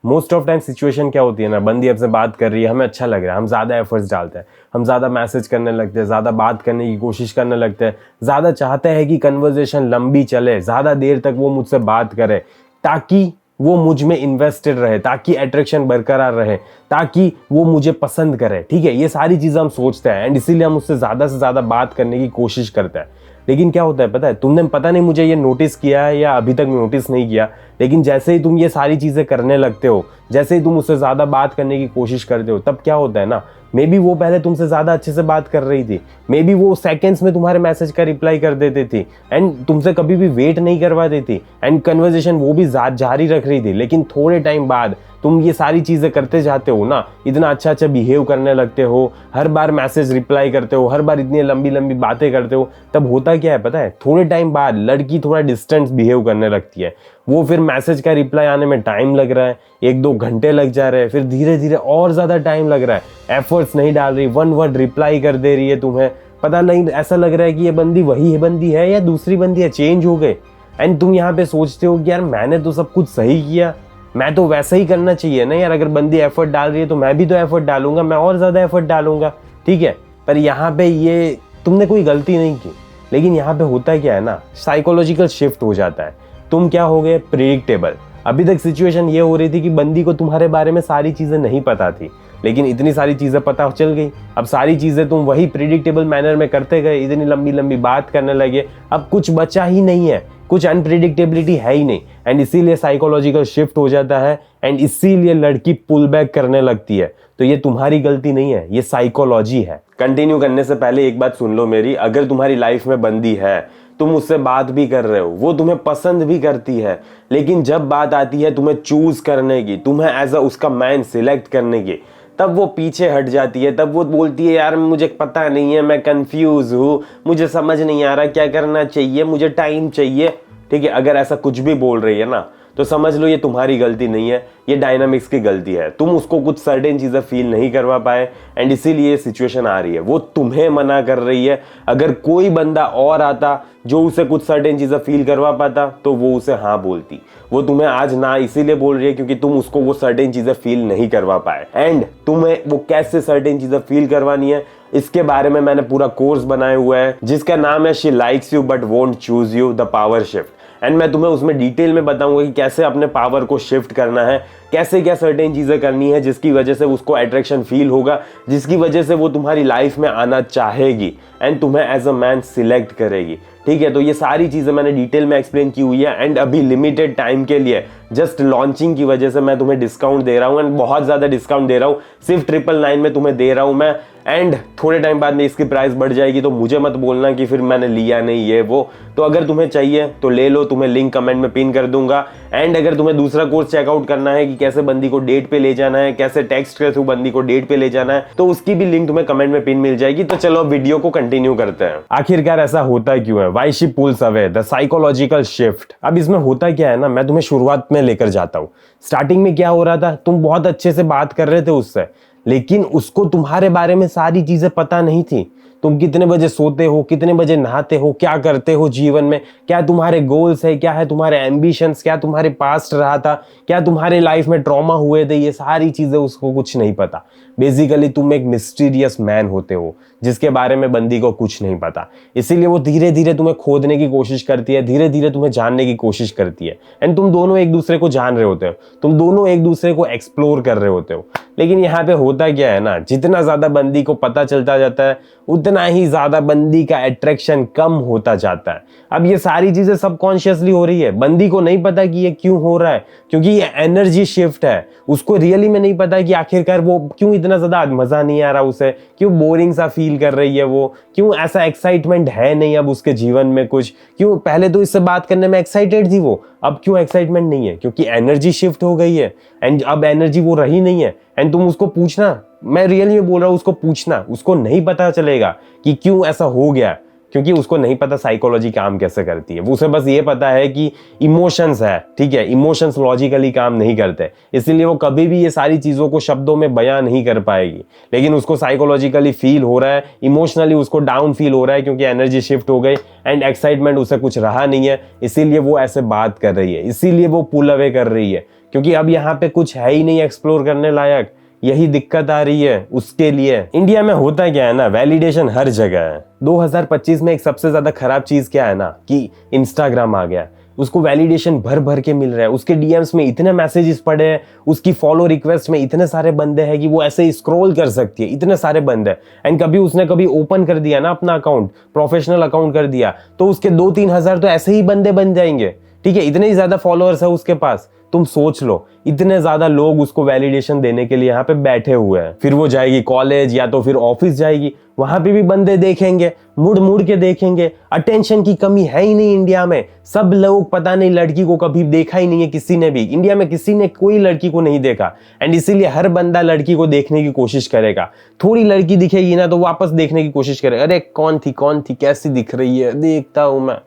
Most of time situation क्या होती है ना, बंदी आपसे बात कर रही है, हमें अच्छा लग रहा है, हम ज़्यादा एफर्ट्स डालते हैं, हम ज़्यादा मैसेज करने लगते हैं, ज़्यादा बात करने की कोशिश करने लगते हैं, ज़्यादा चाहते हैं कि कन्वर्जेशन लंबी चले, ज़्यादा देर तक वो मुझसे बात करे ताकि वो मुझ में इन्वेस्टेड रहे, ताकि अट्रैक्शन बरकरार रहे, ताकि वो मुझे पसंद करे। ठीक है, ये सारी चीज़ें हम सोचते हैं एंड इसीलिए हम उससे ज़्यादा से ज़्यादा बात करने की कोशिश करते हैं। लेकिन क्या होता है पता है, तुमने पता नहीं मुझे ये नोटिस किया है या अभी तक नोटिस नहीं किया, लेकिन जैसे ही तुम ये सारी चीज़ें करने लगते हो, जैसे ही तुम उससे ज़्यादा बात करने की कोशिश करते हो, तब क्या होता है ना, मे बी वो पहले तुमसे ज़्यादा अच्छे से बात कर रही थी, मे बी वो सेकंड्स में तुम्हारे मैसेज का रिप्लाई कर देती थी एंड तुमसे कभी भी वेट नहीं करवा देती एंड कन्वर्जेशन वो भी जारी रख रही थी। लेकिन थोड़े टाइम बाद तुम ये सारी चीज़ें करते जाते हो ना, इतना अच्छा अच्छा बिहेव करने लगते हो, हर बार मैसेज रिप्लाई करते हो, हर बार इतनी लंबी लंबी बातें करते हो, तब होता क्या है पता है, थोड़े टाइम बाद लड़की थोड़ा डिस्टेंस बिहेव करने लगती है। वो फिर मैसेज का रिप्लाई आने में टाइम लग रहा है, 1-2 घंटे लग जा रहे हैं, फिर धीरे धीरे और ज़्यादा टाइम लग रहा है, एफर्ट्स नहीं डाल रही, 1 वर्ड रिप्लाई कर दे रही है, तुम्हें पता नहीं, ऐसा लग रहा है कि ये बंदी वही बंदी है या दूसरी बंदी है, चेंज हो गए। एंड तुम यहाँ पे सोचते हो कि यार मैंने तो सब कुछ सही किया, मैं तो वैसा ही करना चाहिए ना यार, अगर बंदी एफर्ट डाल रही है तो मैं भी तो एफर्ट डालूंगा, मैं और ज़्यादा एफर्ट डालूंगा। ठीक है, पर यहाँ पे ये तुमने कोई गलती नहीं की, लेकिन यहाँ पे होता क्या है ना, साइकोलॉजिकल शिफ्ट हो जाता है। तुम क्या हो गए, प्रिडिक्टेबल। अभी तक सिचुएशन ये हो रही थी कि बंदी को तुम्हारे बारे में सारी चीज़ें नहीं पता थी, लेकिन इतनी सारी चीज़ें पता चल गई। अब सारी चीज़ें तुम वही प्रिडिक्टेबल मैनर में करते गए, इतनी लंबी लंबी बात करने लगे, अब कुछ बचा ही नहीं है, कुछ अनप्रिडिक्टेबिलिटी है ही नहीं एंड इसीलिए साइकोलॉजिकल शिफ्ट हो जाता है एंड इसीलिए लड़की पुल बैक करने लगती है। तो ये तुम्हारी गलती नहीं है, ये साइकोलॉजी है। कंटिन्यू करने से पहले एक बात सुन लो मेरी, अगर तुम्हारी लाइफ में बंदी है, तुम उससे बात भी कर रहे हो, वो तुम्हें पसंद भी करती है, लेकिन जब बात आती है तुम्हें चूज करने की, तुम्हें एज अ उसका मैन सिलेक्ट करने की, तब वो पीछे हट जाती है, तब वो बोलती है यार मुझे पता नहीं है, मैं कंफ्यूज हूँ, मुझे समझ नहीं आ रहा क्या करना चाहिए, मुझे टाइम चाहिए। ठीक है, अगर ऐसा कुछ भी बोल रही है ना, तो समझ लो ये तुम्हारी गलती नहीं है, ये डायनामिक्स की गलती है। तुम उसको कुछ सर्टेन चीज़ें फील नहीं करवा पाए एंड इसीलिए सिचुएशन आ रही है, वो तुम्हें मना कर रही है। अगर कोई बंदा और आता जो उसे कुछ सर्टेन चीज़ें फील करवा पाता तो वो उसे हाँ बोलती। वो तुम्हें आज ना इसीलिए बोल रही है क्योंकि तुम उसको वो सर्टेन चीज़ें फील नहीं करवा पाए एंड तुम्हें वो कैसे सर्टेन चीज़ें फील करवानी है, इसके बारे में मैंने पूरा कोर्स बनाया हुआ है जिसका नाम है she likes you but won't choose you, the power shift. And मैं तुम्हें उसमें डिटेल में बताऊंगा कि कैसे अपने पावर को शिफ्ट करना है, कैसे क्या सर्टेन चीज़ें करनी है जिसकी वजह से उसको अट्रैक्शन फील होगा, जिसकी वजह से वो तुम्हारी लाइफ में आना चाहेगी एंड तुम्हें एज अ मैन सिलेक्ट करेगी। ठीक है, तो ये सारी चीज़ें मैंने डिटेल में एक्सप्लेन की हुई है एंड अभी लिमिटेड टाइम के लिए जस्ट लॉन्चिंग की वजह से मैं तुम्हें डिस्काउंट दे रहा हूँ एंड बहुत ज़्यादा डिस्काउंट दे रहा हूँ, सिर्फ 999 में तुम्हें दे रहा हूँ मैं। एंड थोड़े टाइम बाद में इसकी प्राइस बढ़ जाएगी, तो मुझे मत बोलना कि फिर मैंने लिया नहीं ये वो। तो अगर तुम्हें चाहिए तो ले लो, तुम्हें लिंक कमेंट में पिन कर दूंगा। एंड अगर तुम्हें दूसरा कोर्स चेकआउट करना है कि कैसे बंदी को डेट पे ले जाना है, कैसे टेक्स्ट के थ्रू बंदी को डेट पे ले जाना है, तो उसकी भी लिंक तुम्हें कमेंट में पिन मिल जाएगी। तो चलो वीडियो को कंटिन्यू करते हैं। आखिरकार ऐसा होता क्यों है, why she pulls away, the psychological shift. अब इसमें होता क्या है ना, मैं तुम्हें शुरुआत में लेकर जाता हूँ। स्टार्टिंग में क्या हो रहा था, तुम बहुत अच्छे से बात कर रहे थे उससे, लेकिन उसको तुम्हारे बारे में सारी चीजें पता नहीं थी। तुम कितने बजे सोते हो, कितने बजे नहाते हो, क्या करते हो जीवन में, क्या तुम्हारे गोल्स है, क्या है तुम्हारे एम्बिशंस, क्या तुम्हारे पास्ट रहा था, क्या तुम्हारे लाइफ में ट्रॉमा हुए थे, ये सारी चीजें उसको कुछ नहीं पता। बेसिकली तुम एक मिस्टीरियस मैन होते हो जिसके बारे में बंदी को कुछ नहीं पता, इसीलिए वो धीरे धीरे तुम्हें खोदने की कोशिश करती है, धीरे धीरे तुम्हें जानने की कोशिश करती है एंड तुम दोनों एक दूसरे को जान रहे होते हो, तुम दोनों एक दूसरे को एक्सप्लोर कर रहे होते हो। लेकिन यहाँ पे होता क्या है ना, जितना ज्यादा बंदी को पता चलता जाता है उतना ही ज्यादा बंदी का अट्रैक्शन कम होता जाता है। अब ये सारी चीजें सबकॉन्शियसली हो रही है, बंदी को नहीं पता कि ये क्यों हो रहा है, क्योंकि ये एनर्जी शिफ्ट है। उसको रियली में नहीं पता कि आखिरकार वो क्यों इतना ज्यादा मजा नहीं आ रहा उसे, क्यों बोरिंग सा फील कर रही है वो, क्यों ऐसा एक्साइटमेंट है नहीं अब उसके जीवन में कुछ, क्यों पहले तो इससे बात करने में एक्साइटेड थी वो, अब क्यों एक्साइटमेंट नहीं है, क्योंकि एनर्जी शिफ्ट हो गई है एंड अब एनर्जी वो रही नहीं है। एंड तुम उसको पूछना, मैं रियली में बोल रहा हूँ, उसको पूछना, उसको नहीं पता चलेगा कि क्यों ऐसा हो गया, क्योंकि उसको नहीं पता साइकोलॉजी काम कैसे करती है। वो उसे बस ये पता है कि इमोशंस है, ठीक है, इमोशंस लॉजिकली काम नहीं करते, इसीलिए वो कभी भी ये सारी चीज़ों को शब्दों में बयां नहीं कर पाएगी। लेकिन उसको साइकोलॉजिकली फील हो रहा है, इमोशनली उसको डाउन फील हो रहा है क्योंकि एनर्जी शिफ्ट हो गई एंड एक्साइटमेंट उसे कुछ रहा नहीं है, इसीलिए वो ऐसे बात कर रही है, इसीलिए वो पुल अवे कर रही है, क्योंकि अब यहाँ पे कुछ है ही नहीं एक्सप्लोर करने लायक। यही दिक्कत आ रही है उसके लिए। इंडिया में होता क्या है ना, वैलिडेशन हर जगह है। 2025 में एक सबसे ज्यादा खराब चीज क्या है ना कि इंस्टाग्राम आ गया। उसको वैलिडेशन भर भर के मिल रहा है, उसके डीएम्स में इतने मैसेजेस पड़े हैं, उसकी फॉलो रिक्वेस्ट में इतने सारे बंदे हैं कि वो ऐसे ही स्क्रॉल कर सकती है, इतने सारे बंदे। एंड कभी उसने कभी ओपन कर दिया ना अपना अकाउंट, प्रोफेशनल अकाउंट कर दिया, तो उसके 2-3 हजार तो ऐसे ही बंदे बन जाएंगे। ठीक है, इतने ही ज्यादा फॉलोअर्स है उसके पास। तुम सोच लो, इतने ज्यादा लोग उसको वैलिडेशन देने के लिए यहाँ पे बैठे हुए हैं। फिर वो जाएगी कॉलेज या तो फिर ऑफिस जाएगी, वहां पे भी बंदे देखेंगे, मुड़ मुड़ के देखेंगे। अटेंशन की कमी है ही नहीं इंडिया में। सब लोग पता नहीं लड़की को कभी देखा ही नहीं है किसी ने भी। इंडिया में किसी ने कोई लड़की को नहीं देखा, एंड इसीलिए हर बंदा लड़की को देखने की कोशिश करेगा। थोड़ी लड़की दिखेगी ना तो वापस देखने की कोशिश करेगा, अरे कौन थी कैसी दिख रही है, देखता हूं मैं।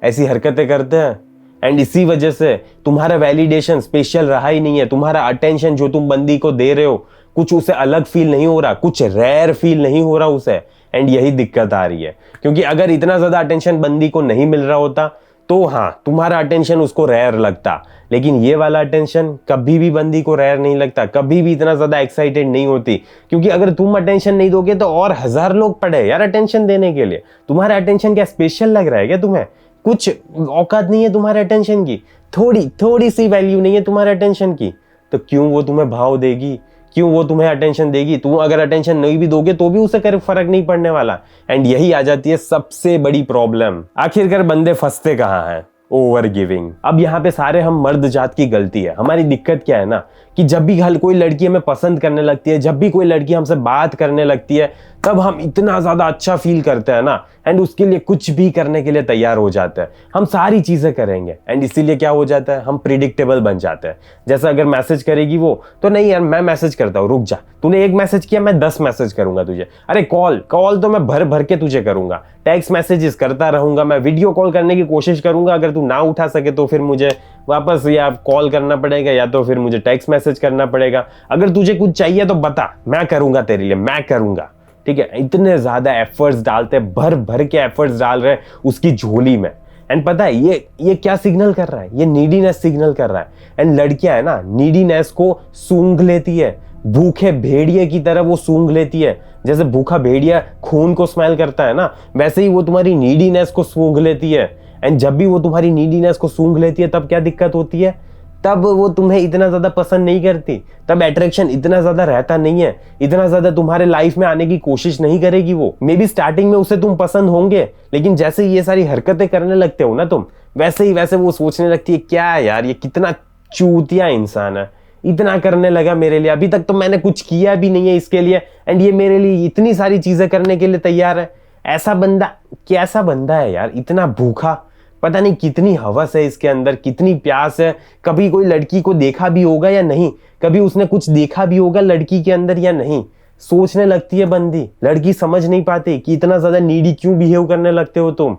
ऐसी हरकतें करते हैं। एंड इसी वजह से तुम्हारा वैलिडेशन स्पेशल रहा ही नहीं है। तुम्हारा अटेंशन जो तुम बंदी को दे रहे हो, कुछ उसे अलग फील नहीं हो रहा, कुछ रेयर फील नहीं हो रहा उसे। एंड यही दिक्कत आ रही है, क्योंकि अगर इतना ज्यादा अटेंशन बंदी को नहीं मिल रहा होता तो हाँ, तुम्हारा अटेंशन उसको रेयर लगता। लेकिन ये वाला अटेंशन कभी भी बंदी को रेयर नहीं लगता, कभी भी इतना ज्यादा एक्साइटेड नहीं होती। क्योंकि अगर तुम अटेंशन नहीं दोगे तो और 1000 लोग पड़े यार अटेंशन देने के लिए। तुम्हारा अटेंशन क्या स्पेशल लग रहा है क्या तुम्हें? कुछ औकात नहीं है तुम्हारे अटेंशन की, थोड़ी सी वैल्यू नहीं है तुम्हारे अटेंशन की, तो क्यों वो तुम्हें भाव देगी, क्यों वो तुम्हें अटेंशन देगी? तुम अगर अटेंशन नहीं भी दोगे तो भी उसे फर्क नहीं पड़ने वाला। एंड यही आ जाती है सबसे बड़ी प्रॉब्लम। आखिरकार बंदे फंसते कहाँ हैं? Over giving. अब यहाँ पे सारे हम मर्द जात की गलती है। हमारी दिक्कत क्या है ना कि जब भी कोई लड़की हमें पसंद करने लगती है, जब भी कोई लड़की हमसे बात करने लगती है, तब हम इतना ज्यादा अच्छा फील करते हैं ना, एंड उसके लिए कुछ भी करने के लिए तैयार हो जाते हैं। हम सारी चीजें करेंगे, एंड इसीलिए क्या हो जाता है, हम प्रिडिक्टेबल बन जाते हैं। जैसे अगर मैसेज करेगी वो, तो नहीं यार मैं मैसेज करता हूँ, रुक जा, तूने 1 मैसेज किया, मैं 10 मैसेज करूंगा तुझे। अरे कॉल तो मैं भर भर के तुझे करूंगा, टेक्स्ट मैसेजेस करता रहूंगा, मैं वीडियो कॉल करने की कोशिश करूंगा। अगर तू ना उठा सके तो फिर मुझे वापस या कॉल करना पड़ेगा या तो फिर मुझे टेक्स्ट मैसेज करना पड़ेगा। अगर तुझे कुछ चाहिए तो बता, मैं करूंगा तेरे लिए, मैं करूंगा। ठीक है, इतने ज्यादा एफर्ट्स डालते हैं, भर भर के एफर्ट्स डाल रहे हैं उसकी झोली में। एंड पता है ये क्या सिग्नल कर रहा है? ये नीडीनेस सिग्नल कर रहा है। एंड लड़कियां है ना, नीडीनेस को सूंघ लेती है, भूखे भेड़िए की तरह वो सूंघ लेती है। जैसे भूखा भेड़िया खून को स्मेल करता है ना, वैसे ही वो तुम्हारी नीडीनेस को सूंघ लेती है। एंड जब भी वो तुम्हारी नीडीनेस को सूंघ लेती है तब क्या दिक्कत होती है? तब वो तुम्हें इतना ज्यादा पसंद नहीं करती, तब अट्रैक्शन इतना ज्यादा रहता नहीं है, इतना ज्यादा तुम्हारे लाइफ में आने की कोशिश नहीं करेगी वो। मे बी स्टार्टिंग में उसे तुम पसंद होंगे, लेकिन जैसे ये सारी हरकतें करने लगते हो ना तुम, वैसे वो सोचने लगती है, क्या यार ये कितना चूतिया इंसान है, इतना करने लगा मेरे लिए, अभी तक तो मैंने कुछ किया भी नहीं है इसके लिए, एंड ये मेरे लिए इतनी सारी चीजें करने के लिए तैयार है। ऐसा बंदा कैसा बंदा है यार, इतना भूखा? पता नहीं कितनी हवस है इसके अंदर, कितनी प्यास है। कभी कोई लड़की को देखा भी होगा या नहीं, कभी उसने कुछ देखा भी होगा लड़की के अंदर या नहीं, सोचने लगती है बंदी। लड़की समझ नहीं पाती कि इतना ज्यादा नीडी क्यों बिहेव करने लगते हो तुम,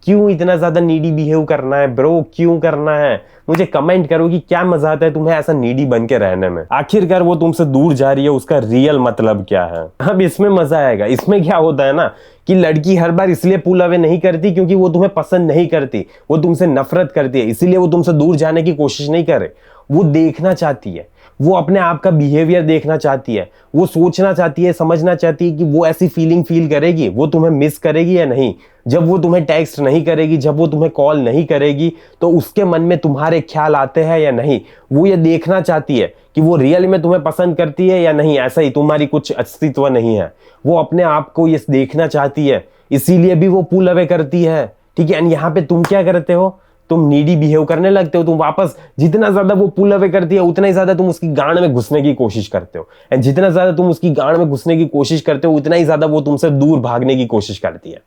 क्यों इतना ज्यादा नीडी बिहेव करना है ब्रो, क्यों करना है? मुझे कमेंट करो कि क्या मजा आता है तुम्हें ऐसा नीडी बन के रहने में। आखिरकार वो तुमसे दूर जा रही है, उसका रियल मतलब क्या है? अब इसमें मजा आएगा। इसमें क्या होता है ना कि लड़की हर बार इसलिए पुल अवे नहीं करती क्योंकि वो तुम्हें पसंद नहीं करती, वो तुमसे नफरत करती है, इसीलिए वो तुमसे दूर जाने की कोशिश नहीं करे। वो देखना चाहती है, वो अपने आप का बिहेवियर देखना चाहती है, वो सोचना चाहती है, समझना चाहती है कि वो ऐसी फीलिंग फील करेगी, वो तुम्हें मिस करेगी या नहीं। जब वो तुम्हें टेक्स्ट नहीं करेगी, जब वो तुम्हें कॉल नहीं करेगी, तो उसके मन में तुम्हारे ख्याल आते हैं या नहीं। वो ये देखना चाहती है कि वो रियल में तुम्हें पसंद करती है या नहीं, ऐसा ही तुम्हारी कुछ अस्तित्व नहीं है। वो अपने आप को ये देखना चाहती है, इसीलिए भी वो पुल अवे करती है। ठीक है, एंड यहाँ पे तुम क्या करते हो? तुम नीडी बिहेव करने लगते हो। तुम वापस जितना ज्यादा वो पुल अवे करती है, उतना ही ज्यादा तुम उसकी गांड में घुसने की कोशिश करते हो, एंड जितना ज्यादा तुम उसकी गांड में घुसने की कोशिश करते हो, उतना ही ज्यादा वो तुमसे दूर भागने की कोशिश करती है।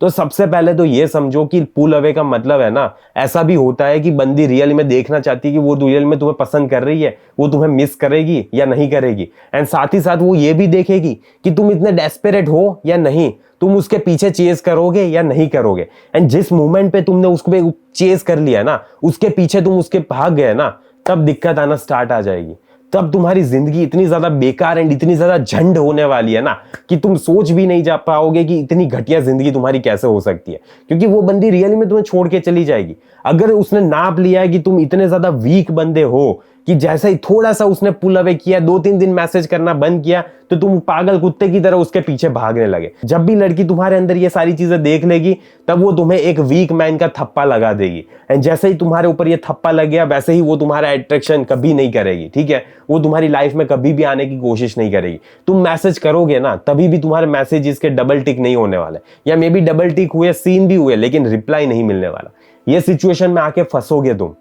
तो सबसे पहले तो ये समझो कि पुल अवे का मतलब है ना, ऐसा भी होता है कि बंदी रियल में देखना चाहती है कि वो रियल में तुम्हें पसंद कर रही है, वो तुम्हें मिस करेगी या नहीं करेगी। एंड साथ ही साथ वो ये भी देखेगी कि तुम इतने डेस्परेट हो या नहीं, तुम उसके पीछे चेस करोगे या नहीं करोगे। एंड जिस मोमेंट पे तुमने उसको चेस कर लिया ना, उसके पीछे तुम उसके भाग गए ना, तब दिक्कत आना स्टार्ट आ जाएगी। तब तुम्हारी जिंदगी इतनी ज्यादा बेकार एंड इतनी ज्यादा झंड होने वाली है ना कि तुम सोच भी नहीं जा पाओगे कि इतनी घटिया जिंदगी तुम्हारी कैसे हो सकती है। क्योंकि वो बंदी रियली में तुम्हें छोड़ के चली जाएगी। अगर उसने नाप लिया है कि तुम इतने ज्यादा वीक बंदे हो कि जैसे ही थोड़ा सा उसने पुल अवे किया, 2-3 दिन मैसेज करना बंद किया, तो तुम पागल कुत्ते की तरह उसके पीछे भागने लगे। जब भी लड़की तुम्हारे अंदर ये सारी चीजें देख लेगी, तब वो तुम्हें एक वीक मैन का थप्पा लगा देगी। एंड जैसे ही तुम्हारे ऊपर ये थप्पा लग गया, वैसे ही वो तुम्हारा अट्रैक्शन कभी नहीं करेगी, ठीक है। वो तुम्हारी लाइफ में कभी भी आने की कोशिश नहीं करेगी। तुम मैसेज करोगे ना, तभी भी तुम्हारे मैसेजेस के डबल टिक नहीं होने वाले, या मे बी डबल टिक हुए, सीन भी हुए, लेकिन रिप्लाई नहीं मिलने वाला। ये सिचुएशन में आके फंसोगे तुम।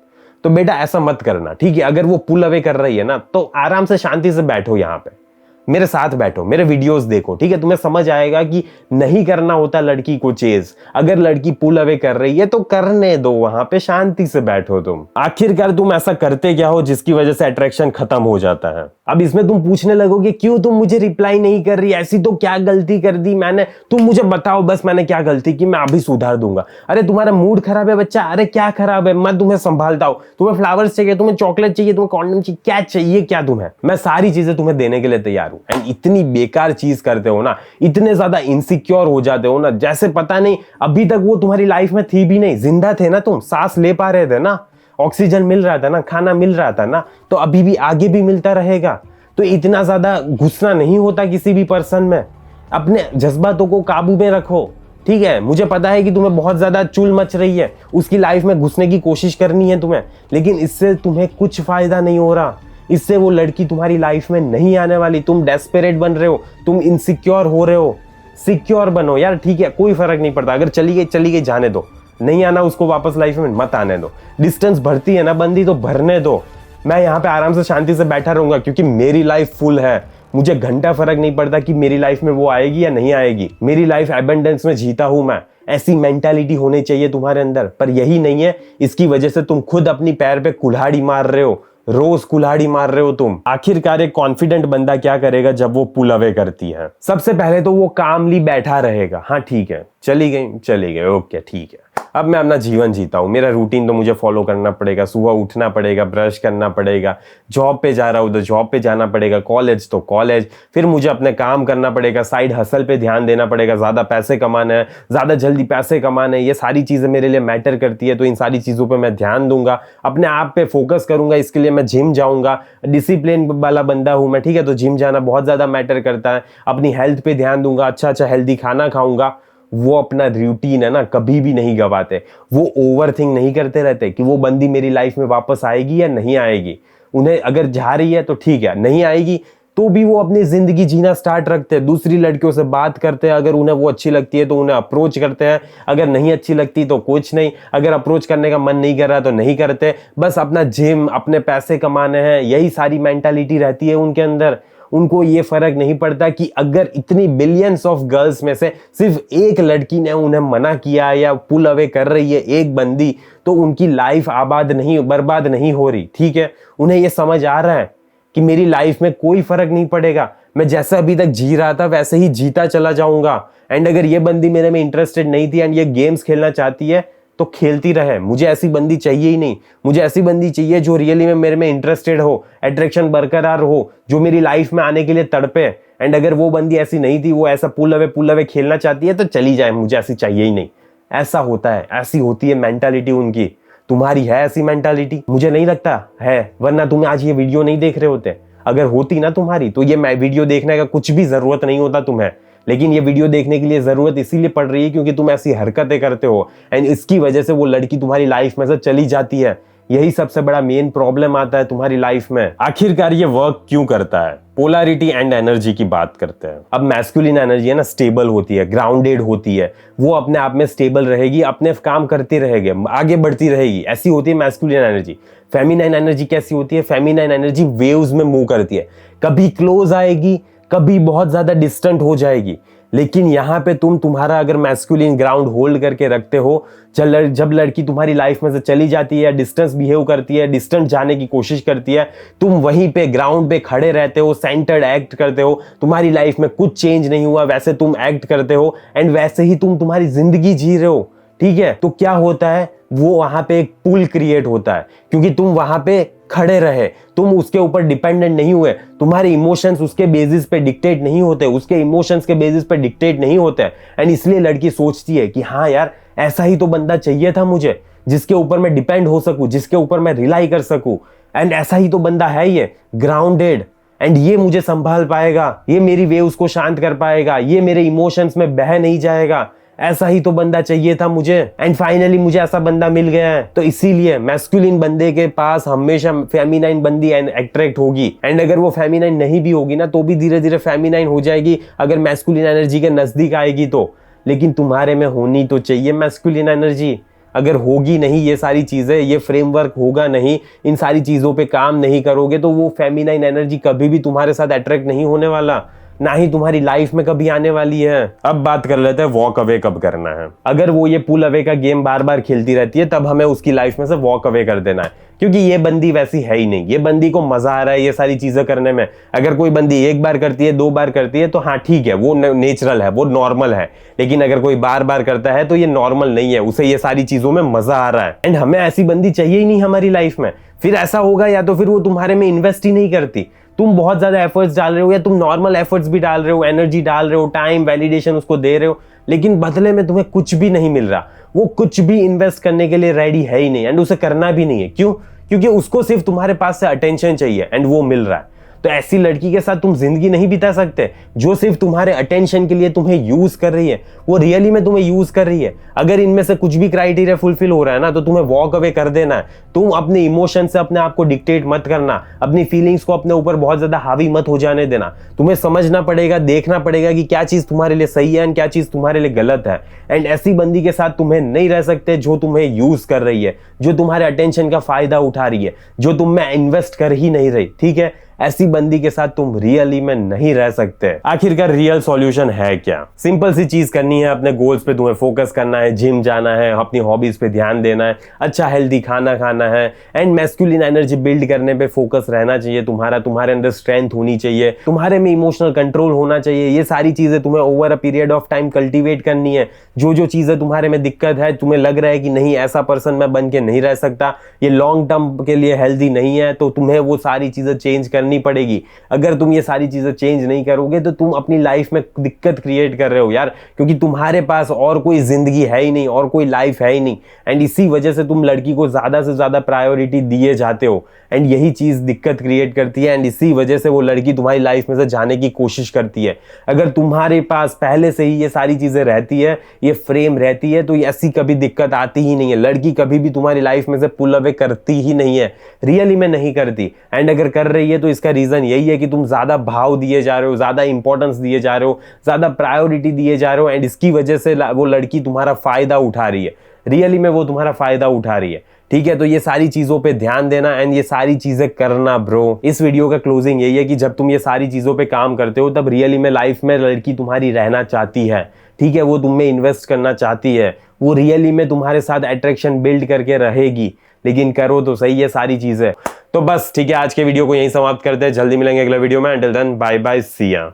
तो बेटा ऐसा मत करना, ठीक है। अगर वो पुल अवे कर रही है ना, तो आराम से शांति से बैठो, यहाँ पे मेरे साथ बैठो, मेरे वीडियोस देखो, ठीक है। तुम्हें समझ आएगा कि नहीं करना होता लड़की को चेज। अगर लड़की पुल अवे कर रही है तो करने दो, वहां पे शांति से बैठो तुम। आखिरकार तुम ऐसा करते क्या हो जिसकी वजह से अट्रैक्शन खत्म हो जाता है? अब इसमें तुम पूछने लगोगे क्यों तुम मुझे रिप्लाई नहीं कर रही, ऐसी तो क्या गलती कर दी मैंने, तुम मुझे बताओ बस मैंने क्या गलती की, मैं अभी सुधार दूंगा। अरे तुम्हारा मूड खराब है बच्चा, अरे क्या खराब है, मैं तुम्हें संभालता हूं। तुम्हें फ्लावर्स चाहिए, तुम्हें चॉकलेट चाहिए, तुम्हें कॉन्डम चाहिए, क्या चाहिए क्या तुम्हें, मैं सारी चीजें तुम्हें देने के लिए तैयार हूं। एंड इतनी बेकार चीज करते हो ना, इतने ज्यादा इनसिक्योर हो जाते हो ना, जैसे पता नहीं अभी तक वो तुम्हारी लाइफ में थी भी नहीं। जिंदा थे ना तुम, सांस ले पा रहे थे ना, ऑक्सीजन मिल रहा था ना, खाना मिल रहा था ना, तो अभी भी आगे भी मिलता रहेगा। तो इतना ज्यादा घुसना नहीं होता किसी भी पर्सन में। अपने जज्बातों को काबू में रखो, ठीक है। मुझे पता है कि तुम्हें बहुत ज्यादा चुल मच रही है, उसकी लाइफ में घुसने की कोशिश करनी है तुम्हें, लेकिन इससे तुम्हें कुछ फायदा नहीं हो रहा। इससे वो लड़की तुम्हारी लाइफ में नहीं आने वाली। तुम डेस्परेट बन रहे हो, तुम इनसिक्योर हो रहे हो। सिक्योर बनो यार, ठीक है, कोई फर्क नहीं पड़ता। अगर चली गई जाने दो, नहीं आना उसको वापस लाइफ में मत आने दो। डिस्टेंस भरती है ना बंदी, तो भरने दो। मैं यहाँ पे आराम से शांति से बैठा रहूंगा, क्योंकि मेरी लाइफ फुल है। मुझे घंटा फर्क नहीं पड़ता कि मेरी लाइफ में वो आएगी या नहीं आएगी। मेरी लाइफ एबंडेंस में जीता हूं मैं। ऐसी मेंटालिटी होनी चाहिए तुम्हारे अंदर, पर यही नहीं है। इसकी वजह से तुम खुद अपनी पैर पे कुल्हाड़ी मार रहे हो, रोज कुल्हाड़ी मार रहे हो तुम। आखिरकार एक कॉन्फिडेंट बंदा क्या करेगा जब वो पुल अवे करती है? सबसे पहले तो वो कामली बैठा रहेगा। हाँ ठीक है, चली गई, ओके ठीक है, अब मैं अपना जीवन जीता हूँ। मेरा रूटीन तो मुझे फॉलो करना पड़ेगा, सुबह उठना पड़ेगा, ब्रश करना पड़ेगा, जॉब पे जा रहा हूँ तो जॉब पे जाना पड़ेगा, कॉलेज तो कॉलेज, फिर मुझे अपने काम करना पड़ेगा, साइड हसल पे ध्यान देना पड़ेगा, ज्यादा पैसे कमाना है, ज्यादा जल्दी पैसे कमाना है, ये सारी चीजें मेरे लिए मैटर करती है। तो इन सारी चीजों पर मैं ध्यान दूंगा, अपने आप पे फोकस करूंगा। इसके लिए मैं जिम जाऊंगा, डिसिप्लिन वाला बंदा हूं मैं, ठीक है। तो जिम जाना बहुत ज्यादा मैटर करता है। अपनी हेल्थ पे ध्यान दूंगा, अच्छा हेल्दी खाना खाऊंगा। वो अपना रूटीन है ना, कभी भी नहीं गवाते। वो ओवरथिंक नहीं करते रहते कि वो बंदी मेरी लाइफ में वापस आएगी या नहीं आएगी। उन्हें अगर जा रही है तो ठीक है, नहीं आएगी तो भी वो अपनी जिंदगी जीना स्टार्ट रखते हैं। दूसरी लड़कियों से बात करते हैं, अगर उन्हें वो अच्छी लगती है तो उन्हें अप्रोच करते हैं, अगर नहीं अच्छी लगती तो कुछ नहीं, अगर अप्रोच करने का मन नहीं कर रहा तो नहीं करते। बस अपना जिम, अपने पैसे कमाने हैं, यही सारी मेंटालिटी रहती है उनके अंदर। उनको ये फर्क नहीं पड़ता कि अगर इतनी बिलियंस ऑफ गर्ल्स में से सिर्फ एक लड़की ने उन्हें मना किया या पुल अवे कर रही है एक बंदी, तो उनकी लाइफ बर्बाद नहीं हो रही, ठीक है। उन्हें ये समझ आ रहा है कि मेरी लाइफ में कोई फर्क नहीं पड़ेगा, मैं जैसा अभी तक जी रहा था वैसे ही जीता चला जाऊंगा। एंड अगर ये बंदी मेरे में इंटरेस्टेड नहीं थी एंड ये गेम्स खेलना चाहती है तो खेलती रहे, मुझे ऐसी बंदी चाहिए ही नहीं। मुझे ऐसी बंदी चाहिए जो रियली में मेरे में इंटरेस्टेड हो, अट्रैक्शन बरकरार हो, जो मेरी लाइफ में आने के लिए तड़पे। एंड अगर वो बंदी ऐसी नहीं थी, वो ऐसा पुल अवे खेलना चाहती है तो चली जाए, मुझे ऐसी चाहिए ही नहीं। ऐसा होता है, ऐसी होती है मेंटालिटी उनकी। तुम्हारी है ऐसी मेंटालिटी? मुझे नहीं लगता है, वरना तुम आज ये वीडियो नहीं देख रहे होते। अगर होती ना तुम्हारी, तो ये वीडियो देखने का कुछ भी जरूरत नहीं होता तुम्हें। लेकिन ये वीडियो देखने के लिए जरूरत इसीलिए पड़ रही है क्योंकि तुम ऐसी हरकतें करते हो, एंड इसकी वजह से वो लड़की तुम्हारी लाइफ में से चली जाती है। यही सबसे बड़ा मेन प्रॉब्लम आता है तुम्हारी लाइफ में। आखिरकार ये वर्क क्यों करता है? पोलैरिटी एंड एनर्जी की बात करते हैं। अब मैस्कुलिन एनर्जी है ना, स्टेबल होती है, ग्राउंडेड होती है, वो अपने आप में स्टेबल रहेगी, अपने काम करती रहेगी, आगे बढ़ती रहेगी, ऐसी होती है मैस्कुलिन एनर्जी। फेमिनाइन एनर्जी कैसी होती है? फेमिनाइन एनर्जी वेव्स में मूव करती है, कभी क्लोज आएगी, कभी बहुत ज्यादा डिस्टेंट हो जाएगी। लेकिन यहाँ पे तुम्हारा अगर मैस्कुलिन ग्राउंड होल्ड करके रखते हो, जब लड़की तुम्हारी लाइफ में से चली जाती है या डिस्टेंस बिहेव करती है, डिस्टेंस जाने की कोशिश करती है, तुम वहीं पे ग्राउंड पे खड़े रहते हो, सेंटर्ड एक्ट करते हो। तुम्हारी लाइफ में कुछ चेंज नहीं हुआ, वैसे तुम एक्ट करते हो एंड वैसे ही तुम तुम्हारी जिंदगी जी रहे हो, ठीक है। तो क्या होता है, वो वहां पे एक पुल क्रिएट होता है, क्योंकि तुम वहां पे खड़े रहे, तुम उसके ऊपर डिपेंडेंट नहीं हुए, तुम्हारे इमोशंस उसके बेसिस पे डिक्टेट नहीं होते, उसके इमोशंस के बेसिस पे डिक्टेट नहीं होते। एंड इसलिए लड़की सोचती है कि हाँ यार, ऐसा ही तो बंदा चाहिए था मुझे, जिसके ऊपर मैं डिपेंड हो सकूं, जिसके ऊपर मैं रिलाई कर सकूं। एंड ऐसा ही तो बंदा है ये, ग्राउंडेड, एंड ये मुझे संभाल पाएगा, ये मेरी वेव्स को शांत कर पाएगा, ये मेरे इमोशंस में बह नहीं जाएगा। ऐसा ही तो बंदा चाहिए था मुझे, एंड फाइनली मुझे ऐसा बंदा मिल गया है। तो इसीलिए मैस्कुलिन बंदे के पास हमेशा फेमिनाइन बंदी अट्रैक्ट होगी, एंड अगर वो फेमिनाइन नहीं भी होगी ना तो भी धीरे धीरे फेमिनाइन हो जाएगी अगर मैस्कुलिन एनर्जी के नजदीक आएगी तो। लेकिन तुम्हारे में होनी तो चाहिए मैस्कुलिन एनर्जी। अगर होगी नहीं ये सारी चीजें, ये फ्रेमवर्क होगा नहीं, इन सारी चीजों पे काम नहीं करोगे तो वो फेमिनाइन एनर्जी कभी भी तुम्हारे साथ अट्रैक्ट नहीं होने वाला, ना ही तुम्हारी लाइफ में कभी आने वाली है। अब बात कर लेते हैं वॉक अवे कब करना है। अगर वो ये पुल अवे का गेम बार बार खेलती रहती है तब हमें उसकी लाइफ में से वॉक अवे कर देना है, क्योंकि ये बंदी वैसी है ही नहीं। ये बंदी को मजा आ रहा है ये सारी चीजें करने में। अगर कोई बंदी एक बार करती है, 2 बार करती है तो हाँ ठीक है, वो नेचुरल है, वो नॉर्मल है। लेकिन अगर कोई बार बार करता है तो ये नॉर्मल नहीं है, उसे ये सारी चीजों में मजा आ रहा है। एंड हमें ऐसी बंदी चाहिए ही नहीं हमारी लाइफ में। फिर ऐसा होगा या तो फिर वो तुम्हारे में इन्वेस्ट ही नहीं करती, तुम बहुत ज्यादा एफर्ट्स डाल रहे हो या तुम नॉर्मल एफर्ट्स भी डाल रहे हो, एनर्जी डाल रहे हो, टाइम वैलिडेशन उसको दे रहे हो, लेकिन बदले में तुम्हें कुछ भी नहीं मिल रहा। वो कुछ भी इन्वेस्ट करने के लिए रेडी है ही नहीं, एंड उसे करना भी नहीं है। क्यों? क्योंकि उसको सिर्फ तुम्हारे पास से अटेंशन चाहिए एंड वो मिल रहा है। तो ऐसी लड़की के साथ तुम जिंदगी नहीं बिता सकते जो सिर्फ तुम्हारे अटेंशन के लिए तुम्हें यूज कर रही है। वो रियली में तुम्हें यूज कर रही है। अगर इनमें से कुछ भी क्राइटेरिया फुलफिल हो रहा है ना तो तुम्हें वॉक अवे कर देना है। तुम अपने इमोशन से अपने आप को डिक्टेट मत करना, अपनी फीलिंग्स को अपने ऊपर बहुत ज्यादा हावी मत हो जाने देना। तुम्हें समझना पड़ेगा, देखना पड़ेगा कि क्या चीज तुम्हारे लिए सही है एंड क्या चीज तुम्हारे लिए गलत है। एंड ऐसी बंदी के साथ तुम्हें नहीं रह सकते जो तुम्हें यूज कर रही है, जो तुम्हारे अटेंशन का फायदा उठा रही है, जो तुम में इन्वेस्ट कर ही नहीं रही। ठीक है, ऐसी बंदी के साथ तुम रियली में नहीं रह सकते। आखिरकार रियल सॉल्यूशन है क्या? सिंपल सी चीज करनी है, अपने गोल्स पे तुम्हें फोकस करना है, जिम जाना है, अपनी हॉबीज पे ध्यान देना है, अच्छा हेल्दी खाना खाना है, एंड मैस्कुलिन एनर्जी बिल्ड करने पे फोकस रहना चाहिए तुम्हारा। तुम्हारे अंदर स्ट्रेंथ होनी चाहिए, तुम्हारे में इमोशनल कंट्रोल होना चाहिए। ये सारी चीजें तुम्हें over a period of time cultivate करनी है। जो जो चीजें तुम्हारे में दिक्कत है, तुम्हें लग रहा है कि नहीं ऐसा पर्सन मैं बन के नहीं रह सकता, ये लॉन्ग टर्म के लिए हेल्दी नहीं है, तो तुम्हें वो सारी चीजें चेंज करनी पड़ेगी। अगर तुम ये सारी चीजें चेंज नहीं करोगे तो तुम अपनी लाइफ में दिक्कत क्रिएट कर रहे हो यार, क्योंकि तुम्हारे पास और कोई जिंदगी है ही नहीं, और कोई लाइफ है ही नहीं। एंड इसी वजह से तुम लड़की को ज्यादा से ज्यादा प्रायोरिटी दिए जाते हो, एंड यही चीज दिक्कत क्रिएट करती है। एंड इसी वजह से वो लड़की तुम्हारी लाइफ में से जाने की कोशिश करती है। अगर तुम्हारे पास पहले से ही ये सारी चीजें रहती है, ये फ्रेम रहती है, तो ऐसी कभी दिक्कत आती ही नहीं है। लड़की कभी भी तुम्हारी लाइफ में से पुल अवे करती ही नहीं है, रियली में नहीं करती। एंड अगर कर रही है तो इसका रीजन यही है कि तुम ज्यादा भाव दिए जा रहे हो, ज्यादा इंपॉर्टेंस दिए जा रहे हो, ज्यादा प्रायोरिटी दिए जा रहे हो, एंड इसकी वजह से वो लड़की तुम्हारा फायदा उठा रही है। रियली में वो तुम्हारा फायदा उठा रही है। ठीक है, तो ये सारी चीजों पे ध्यान देना एंड ये सारी चीजें करना ब्रो। इस वीडियो का क्लोजिंग यही है कि जब तुम ये सारी चीजों पे काम करते हो तब रियली में लाइफ में लड़की तुम्हारी रहना चाहती है। ठीक है, वो तुम में इन्वेस्ट करना चाहती है, वो रियली में तुम्हारे साथ अट्रैक्शन बिल्ड करके रहेगी। लेकिन करो तो सही है सारी चीजें। तो बस ठीक है, आज के वीडियो को यहीं समाप्त करते हैं। जल्दी मिलेंगे अगले वीडियो में। अंटिल देन बाय बाय, सी या।